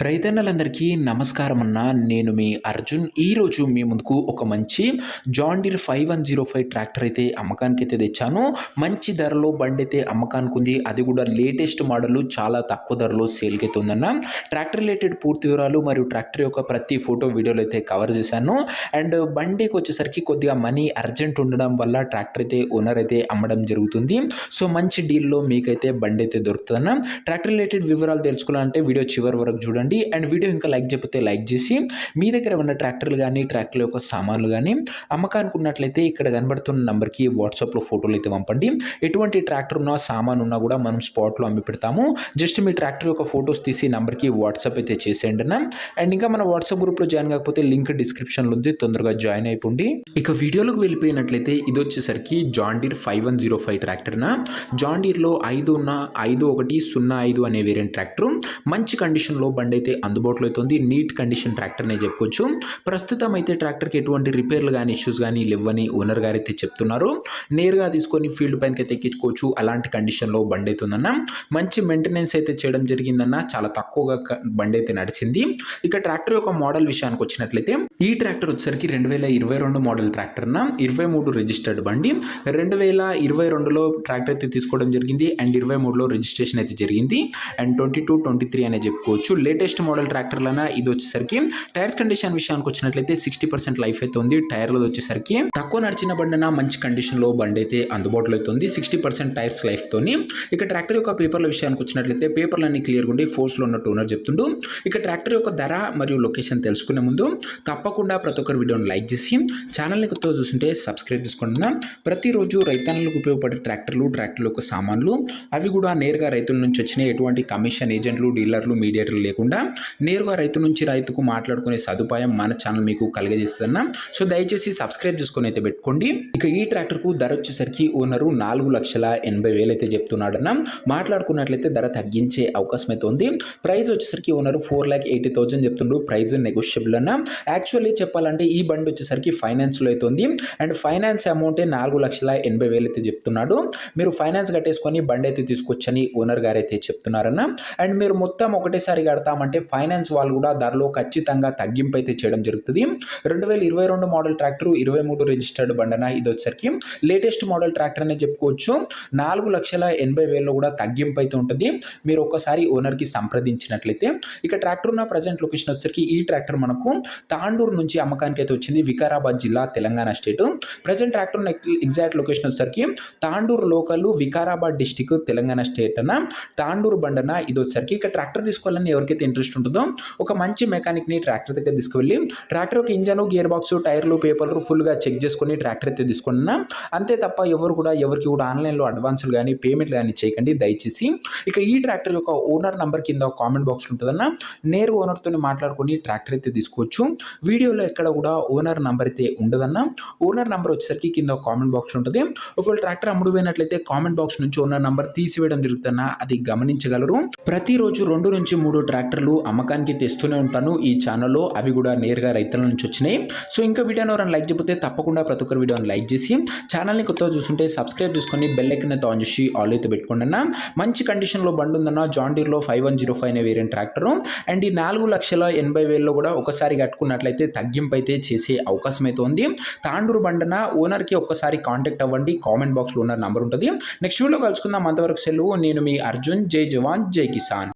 రైతన్నలందరికీ నమస్కారం అన్న. నేను మీ అర్జున్. ఈరోజు మీ ముందుకు ఒక మంచి జాన్ డీర్ 5105 ట్రాక్టర్ అయితే అమ్మకానికి అయితే తెచ్చాను. మంచి ధరలో బండి అయితే అమ్మకానికి ఉంది. అది కూడా లేటెస్ట్ మోడల్, చాలా తక్కువ ధరలో సేల్కి అయితే ఉందన్న. ట్రాక్టర్ రిలేటెడ్ పూర్తి వివరాలు మరియు ట్రాక్టర్ యొక్క ప్రతి ఫోటో వీడియోలు అయితే కవర్ చేశాను. అండ్ బండికి వచ్చేసరికి కొద్దిగా మనీ అర్జెంట్ ఉండడం వల్ల ట్రాక్టర్ అయితే ఓనర్ అయితే అమ్మడం జరుగుతుంది. సో మంచి డీల్లో మీకైతే బండి అయితే దొరుకుతుందన్న. ట్రాక్టర్ రిలేటెడ్ వివరాలు తెలుసుకోవాలంటే వీడియో చివరి వరకు చూడండి. అండ్ వీడియో ఇంకా లైక్ చెప్పితే లైక్ చేసి మీ దగ్గర ఉన్న ట్రాక్టర్లు కానీ ట్రాక్టర్ల యొక్క సామాన్లు కానీ అమ్మకానికి ఉన్నట్లయితే ఇక్కడ కనబడుతున్న నంబర్కి వాట్సాప్లో ఫోటోలు అయితే పంపండి. ఎటువంటి ట్రాక్టర్ ఉన్నా సామాన్ ఉన్నా కూడా మనం స్పాట్లో అమ్మి పెడతాము. జస్ట్ మీ ట్రాక్టర్ యొక్క ఫొటోస్ తీసి నంబర్కి వాట్సాప్ అయితే చేసేయండి అన్న. అండ్ ఇంకా మన వాట్సాప్ గ్రూప్లో జాయిన్ కాకపోతే లింక్ డిస్క్రిప్షన్లో ఉంది, తొందరగా జాయిన్ అయిపోండి. ఇక వీడియోలోకి వెళ్ళిపోయినట్లయితే ఇది వచ్చేసరికి జాన్ డీర్ 5105 ట్రాక్టర్న. జాన్ డీర్లో 5105 అనే వేరియంట్ ట్రాక్టర్ మంచి కండిషన్లో బండి అయితే అందుబాటులో అయితే ఉంది. నీట్ కండిషన్ ట్రాక్టర్ అనే చెప్పుకోవచ్చు. ప్రస్తుతం అయితే ట్రాక్టర్కి ఎటువంటి రిపేర్లు కానీ ఇష్యూస్ కానీ లేవని ఓనర్ గారు అయితే చెప్తున్నారు. నేరుగా తీసుకొని ఫీల్డ్ పైనకి అయితే ఎక్కించుకోవచ్చు. అలాంటి కండిషన్లో బండి అయితే ఉందన్న. మంచి మెయింటెనెన్స్ అయితే చేయడం జరిగిందన్న. చాలా తక్కువగా బండి అయితే నడిచింది. ఇక ట్రాక్టర్ యొక్క మోడల్ విషయానికి వచ్చినట్లయితే ఈ ట్రాక్టర్ వచ్చేసరికి 2022 మోడల్ ట్రాక్టర్న. 23 రిజిస్టర్డ్ బండి. 2022లో ట్రాక్టర్ అయితే తీసుకోవడం జరిగింది. అండ్ 23లో రిజిస్ట్రేషన్ అయితే జరిగింది. అండ్ 22, 23 అనే చెప్పుకోవచ్చు. లేటెస్ట్ మోడల్ ట్రాక్టర్లన ఇది వచ్చేసరికి టైర్స్ కండిషన్ విషయానికి వచ్చినట్లయితే 60% లైఫ్ అయితే ఉంది. టైర్లు వచ్చేసరికి తక్కువ నడిచిన బండిన మంచి కండిషన్లో బండి అయితే అందుబాటులో అయితే ఉంది. 60% టైర్స్ లైఫ్ తోని. ఇక ట్రాక్టర్ యొక్క పేపర్ల విషయానికి వచ్చినట్లయితే పేపర్లన్నీ క్లియర్గా ఉండి ఫోర్స్లో ఉన్నట్టు ఓనర్ చెప్తుండు. ఇక ట్రాక్టర్ యొక్క ధర మరియు లొకేషన్ తెలుసుకునే ముందు తప్పకుండా ప్రతి ఒక్కరు వీడియోని లైక్ చేసి ఛానల్ని కొత్తగా చూస్తుంటే సబ్స్క్రైబ్ చేసుకోండి. ప్రతిరోజు రైతన్నలకు ఉపయోగపడే ట్రాక్టర్ల యొక్క సామాన్లు అవి కూడా నేరుగా రైతుల నుంచి వచ్చిన ఎటువంటి కమిషన్ ఏజెంట్లు, డీలర్లు, మీడియేటర్లు లేకుండా నేరుగా రైతు నుంచి రైతుకు మాట్లాడుకునే సదుపాయం మన ఛానల్ మీకు కలిగజేస్తున్నా. సో దయచేసి సబ్స్క్రైబ్ చేసుకుని అయితే పెట్టుకోండి. ఇక ఈ ట్రాక్టర్కు ధర వచ్చేసరికి ఓనరు 4,80,000 అయితే చెప్తున్నాడన్న. మాట్లాడుకున్నట్లయితే ధర తగ్గించే అవకాశం అయితే ఉంది. ప్రైస్ వచ్చేసరికి ఓనరు 4,80,000 చెప్తుండ్రు. ప్రైస్ నెగోషియబుల్ అన్న. యాక్చువల్లీ చెప్పాలంటే ఈ బండి వచ్చేసరికి ఫైనాన్స్లో అయితే ఉంది. అండ్ ఫైనాన్స్ అమౌంటే 4,80,000 అయితే చెప్తున్నాడు. మీరు ఫైనాన్స్ కట్టేసుకొని బండి అయితే తీసుకొచ్చని ఓనర్ గారు అయితే చెప్తున్నారన్న. అండ్ మీరు మొత్తం ఒకటేసారి కడతామంటే ఫైనాన్స్ వాళ్ళు కూడా ధరలో ఖచ్చితంగా తగ్గింపు అయితే చేయడం జరుగుతుంది. 2022 మోడల్ ట్రాక్టర్, 23 రిజిస్టర్డ్ బండన. ఇది వచ్చేసరికి లేటెస్ట్ మోడల్ ట్రాక్టర్ అనే చెప్పుకోవచ్చు. 4,80,000 కూడా తగ్గింపు అయితే ఉంటుంది. మీరు ఒక్కసారి ఓనర్కి సంప్రదించినట్లయితే. ఇక ట్రాక్టర్ ఉన్న ప్రజెంట్ లొకేషన్ వచ్చేసరికి ఈ ట్రాక్టర్ మనకు తాండూరు నుంచి అమ్మకానికి అయితే వచ్చింది. వికారాబాద్ జిల్లా, Telangana state. Present tractor exact location వచ్చేసరికి Tandur local, Vikarabad district, Telangana state అన్న. తాండూరు బండన. ఇది వచ్చేసరికి ఇక ట్రాక్టర్ తీసుకోవాలని ఎవరికైతే ఇంట్రెస్ట్ ఉంటుందో ఒక మంచి మెకానిక్ని ట్రాక్టర్ దగ్గర తీసుకువెళ్ళి ట్రాక్టర్ యొక్క ఇంజన్, గేర్ బాక్స్, టైర్లు, పేపర్లు ఫుల్గా చెక్ చేసుకుని ట్రాక్టర్ అయితే తీసుకున్నా. అంతే తప్ప ఎవరికి కూడా ఆన్లైన్లో అడ్వాన్సులు కానీ పేమెంట్లు కానీ చేయకండి దయచేసి. ఇక ఈ ట్రాక్టర్ యొక్క ఓనర్ నంబర్ కింద కామెంట్ బాక్స్లో ఉంటుందన్న. నేరు ఓనర్తో మాట్లాడుకొని ట్రాక్టర్ అయితే తీసుకోవచ్చు. వీడియోలో ఎక్కడ కూడా ఓనర్ నంబర్ అయితే ఉండదన్న. ఓనర్ నంబర్ వచ్చేసరికి కింద కామెంట్ బాక్స్ ఉంటుంది. ఒకవేళ ట్రాక్టర్ అమ్ముడు పోయినట్లయితే కామెంట్ బాక్స్ నుంచి ఓనర్ నంబర్ తీసివేయడం జరుగుతుందన్న. అది గమనించగలరు. ప్రతిరోజు 2 నుంచి 3 ట్రాక్టర్లు అమ్మకానికి తెస్తూనే ఉంటాను ఈ ఛానల్లో. అవి కూడా నేరుగా రైతుల నుంచి వచ్చినాయి. సో ఇంకా వీడియోని ఎవరైనా లైక్ చెప్పితే తప్పకుండా ప్రతి ఒక్కరు వీడియోని లైక్ చేసి ఛానల్ని కొత్తగా చూస్తుంటే సబ్స్క్రైబ్ చేసుకొని బెల్ ఐకాన్ అయితే ఆన్ చేసి ఆల్ అయితే పెట్టుకోండి అన్న. మంచి కండిషన్లో బండి ఉందన్న. జాన్ డీర్లో 5105 అనే వేరియంట్ ట్రాక్టర్. అండ్ ఈ 4,80,000 కూడా ఒకసారి కట్టుకున్నట్లయితే తగ్గింపు అయితే చేసే అవకాశం అయితే ఉంది. తాండూరు బండన. ఓనర్కి ఒక్కసారి కాంటాక్ట్ అవ్వండి. కామెంట్ బాక్స్లో ఓనర్ నంబర్ ఉంటుంది. నెక్స్ట్ వీడియో కలుసుకుందాం. అంతవరకు సెలవు. నేను మీ అర్జున్. జై జవాన్, జై కిసాన్.